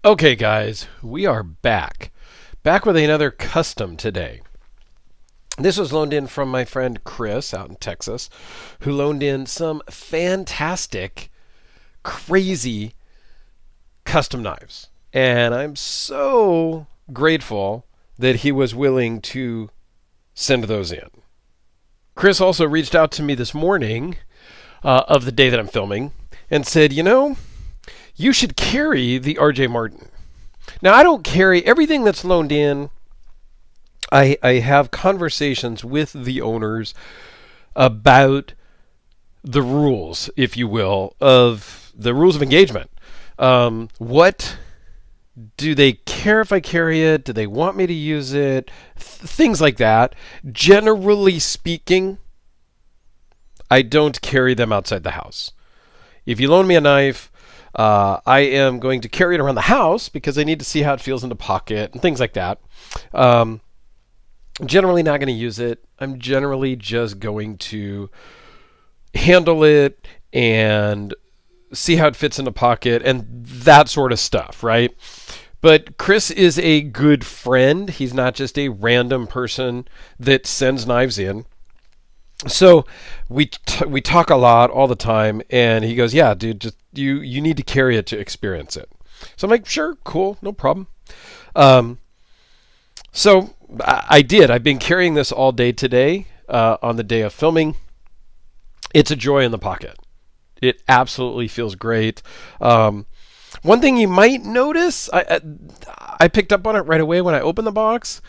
Okay, guys, we are back. Back with another custom today. This was loaned in from my friend Chris out in Texas, who loaned in some fantastic, crazy custom knives. And I'm so grateful that he was willing to send those in. Chris also reached out to me this morning of the day that I'm filming and said, you should carry the RJ Martin. Now, I don't carry everything that's loaned in. I have conversations with the owners about the rules, if you will, of the rules of engagement. What do they care if I carry it? Do they want me to use it? Things like that. Generally speaking, I don't carry them outside the house. If you loan me a knife, I am going to carry it around the house because I need to see how it feels in the pocket and things like that. Generally not going to use it. I'm generally just going to handle it and see how it fits in the pocket and that sort of stuff, right? But Chris is a good friend. He's not just a random person that sends knives in. So we talk a lot all the time, and he goes, "Yeah, dude, just you need to carry it to experience it." So I'm like, "Sure, cool, no problem." So I did. I've been carrying this all day today on the day of filming. It's a joy in the pocket. It absolutely feels great. One thing you might notice, I picked up on it right away when I opened the box,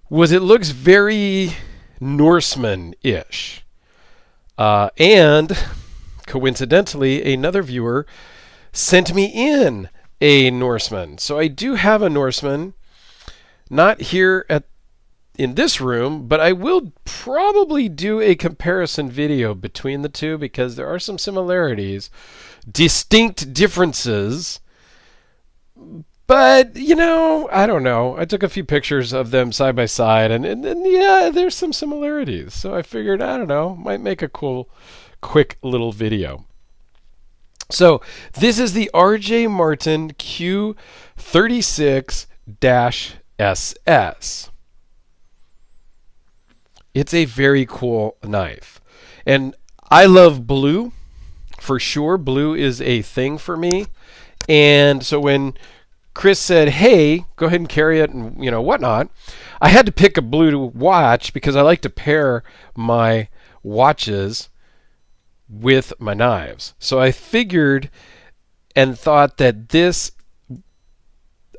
was it looks very Norseman-ish. And coincidentally, another viewer sent me in a Norseman. So I do have a Norseman, not here in this room, but I will probably do a comparison video between the two because there are some similarities, distinct differences. But, I don't know. I took a few pictures of them side by side, and yeah, there's some similarities. So I figured, I don't know, might make a cool, quick little video. So this is the RJ Martin Q36-SS. It's a very cool knife. And I love blue, for sure. Blue is a thing for me. And so when Chris said, "Hey, go ahead and carry it," and whatnot, I had to pick a blue watch because I like to pair my watches with my knives. So I figured and thought that this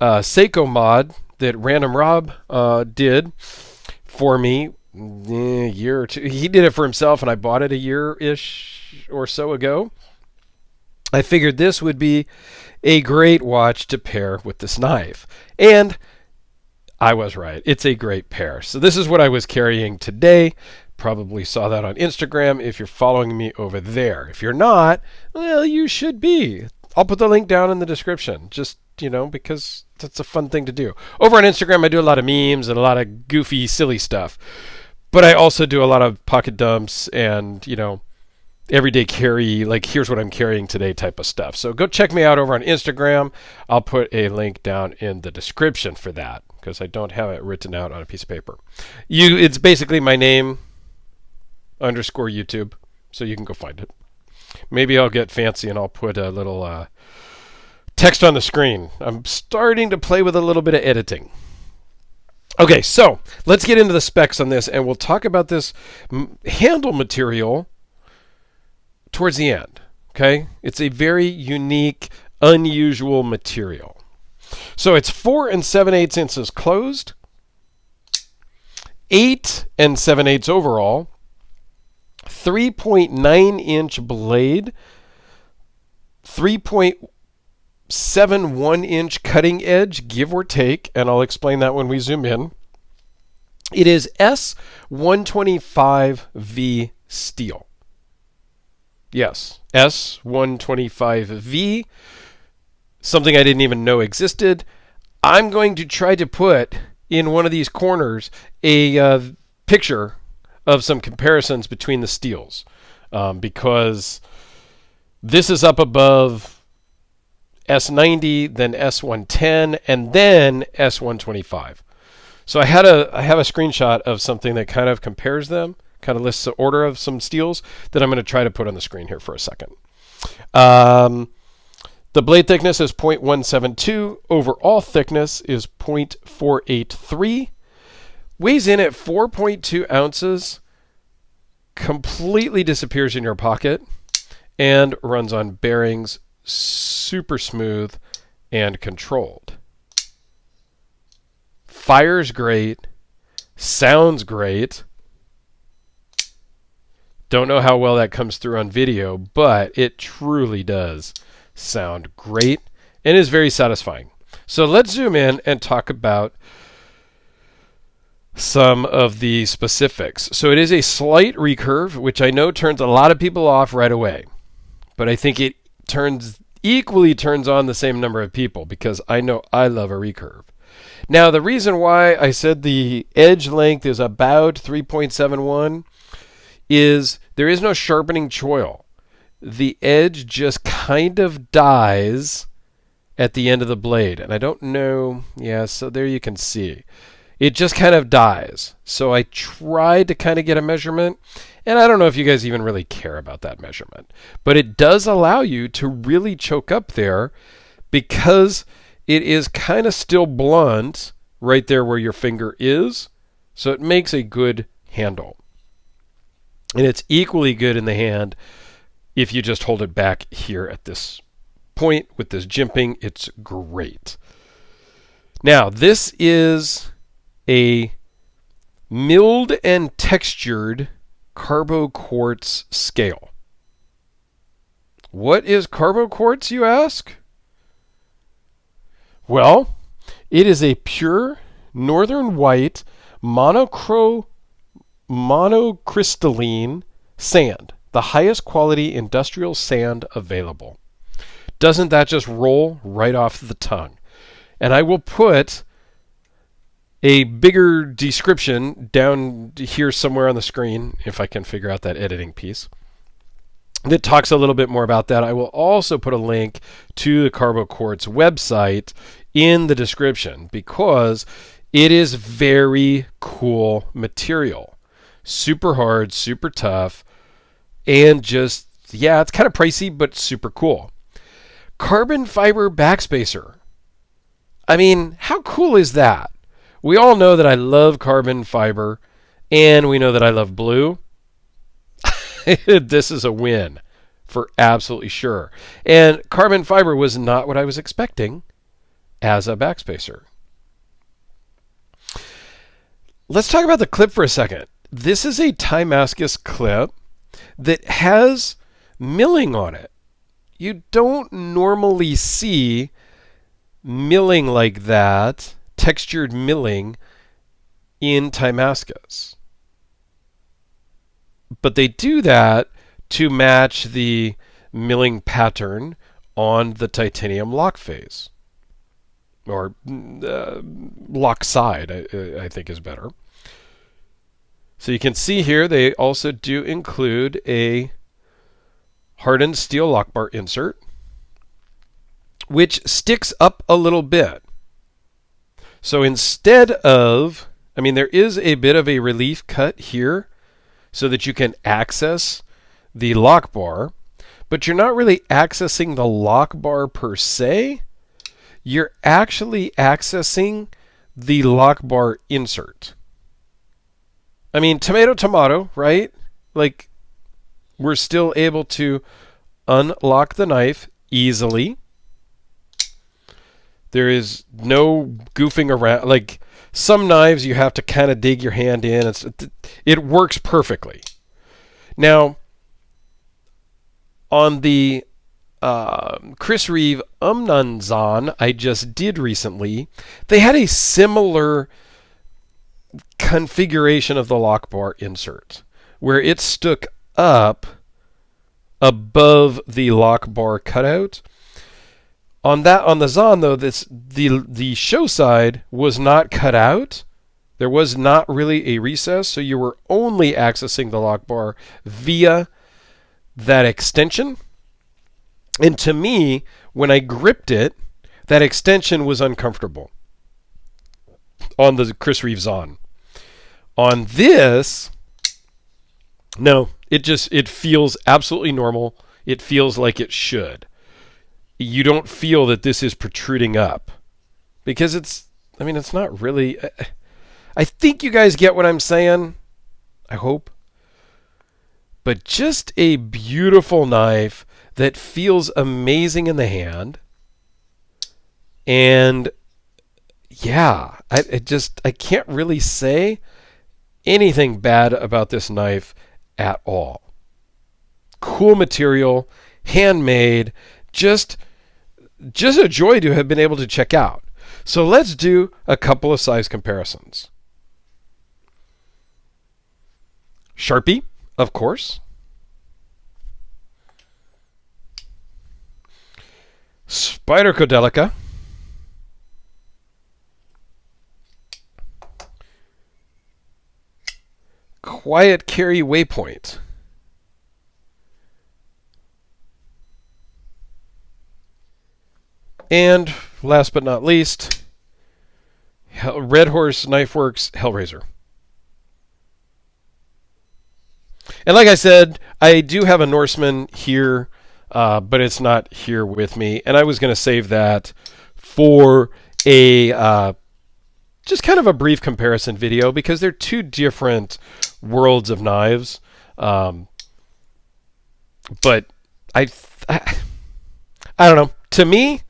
Seiko mod that Random Rob did for me a year or two. He did it for himself, and I bought it a year-ish or so ago. I figured this would be a great watch to pair with this knife. And I was right. It's a great pair. So this is what I was carrying today. Probably saw that on Instagram if you're following me over there. If you're not, well, you should be. I'll put the link down in the description. Just, because that's a fun thing to do. Over on Instagram, I do a lot of memes and a lot of goofy, silly stuff. But I also do a lot of pocket dumps and, everyday carry, like here's what I'm carrying today type of stuff. So go check me out over on Instagram. I'll put a link down in the description for that because I don't have it written out on a piece of paper. It's basically my name _ YouTube, so you can go find it. Maybe I'll get fancy and I'll put a little text on the screen. I'm starting to play with a little bit of editing. Okay, so let's get into the specs on this, and we'll talk about this handle material towards the end. Okay, it's a very unique, unusual material. So it's 4 7/8 inches closed, 8 7/8 overall, 3.9-inch blade, 3.71-inch cutting edge, give or take, and I'll explain that when we zoom in. It is S125V steel. Yes, S125V, something I didn't even know existed. I'm going to try to put in one of these corners a picture of some comparisons between the steels because this is up above S90, then S110, and then S125. So I have a screenshot of something that kind of compares them, kind of lists the order of some steels that I'm going to try to put on the screen here for a second. The blade thickness is 0.172. Overall thickness is 0.483. Weighs in at 4.2 ounces. Completely disappears in your pocket. And runs on bearings. Super smooth and controlled. Fires great. Sounds great. Don't know how well that comes through on video, but it truly does sound great and is very satisfying. So let's zoom in and talk about some of the specifics. So it is a slight recurve, which I know turns a lot of people off right away, but I think it equally turns on the same number of people because I know I love a recurve. Now, the reason why I said the edge length is about 3.71 is there is no sharpening choil. The edge just kind of dies at the end of the blade. And I don't know, yeah, so there you can see. It just kind of dies. So I tried to kind of get a measurement, and I don't know if you guys even really care about that measurement. But it does allow you to really choke up there because it is kind of still blunt right there where your finger is. So it makes a good handle. And it's equally good in the hand if you just hold it back here at this point with this jimping. It's great. Now, this is a milled and textured carbo quartz scale. What is carbo quartz, you ask? Well, it is a pure northern white monocrystalline sand, the highest quality industrial sand available. Doesn't that just roll right off the tongue? And I will put a bigger description down here somewhere on the screen, if I can figure out that editing piece, that talks a little bit more about that. I will also put a link to the Carbo Quartz website in the description because it is very cool material. Super hard, super tough, and just, yeah, it's kind of pricey, but super cool. Carbon fiber backspacer. I mean, how cool is that? We all know that I love carbon fiber, and we know that I love blue. This is a win for absolutely sure. And carbon fiber was not what I was expecting as a backspacer. Let's talk about the clip for a second. This is a Timascus clip that has milling on it. You don't normally see milling like that, textured milling, in Timascus. But they do that to match the milling pattern on the titanium lock face. Or lock side, I think is better. So you can see here they also do include a hardened steel lock bar insert, which sticks up a little bit. So instead of, I mean, there is a bit of a relief cut here so that you can access the lock bar, but you're not really accessing the lock bar per se. You're actually accessing the lock bar insert. I mean, tomato, right? Like, we're still able to unlock the knife easily. There is no goofing around. Like, some knives you have to kind of dig your hand in. It works perfectly. Now, on the Chris Reeve Umnunzon I just did recently, they had a similar configuration of the lock bar insert where it stuck up above the lock bar cutout. On the Zon, though, the show side was not cut out. There was not really a recess, so you were only accessing the lock bar via that extension. And to me, when I gripped it, that extension was uncomfortable on the Chris Reeves On. On this, no, it feels absolutely normal. It feels like it should. You don't feel that this is protruding up because it's not really. I think you guys get what I'm saying. I hope. But just a beautiful knife that feels amazing in the hand. And yeah, I can't really say anything bad about this knife at all. Cool material, handmade, just a joy to have been able to check out. So let's do a couple of size comparisons. Sharpie, of course. Spyderco Delica. Quiet Carry Waypoint. And last but not least, Red Horse Knife Works Hellraiser. And like I said, I do have a Norseman here, but it's not here with me. And I was going to save that for a just kind of a brief comparison video because they're two different worlds of knives. But I don't know. To me,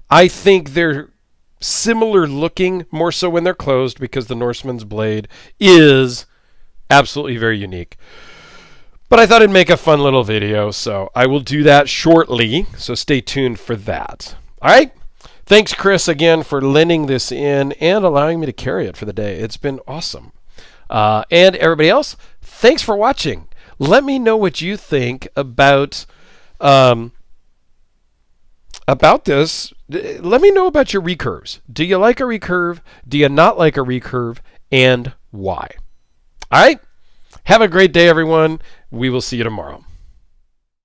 I think they're similar looking, more so when they're closed, because the Norseman's blade is absolutely very unique. But I thought I'd make a fun little video, so I will do that shortly, so stay tuned for that. All right? Thanks, Chris, again, for lending this in and allowing me to carry it for the day. It's been awesome. And everybody else, thanks for watching. Let me know what you think about this. Let me know about your recurves. Do you like a recurve? Do you not like a recurve? And why? All right? Have a great day, everyone. We will see you tomorrow.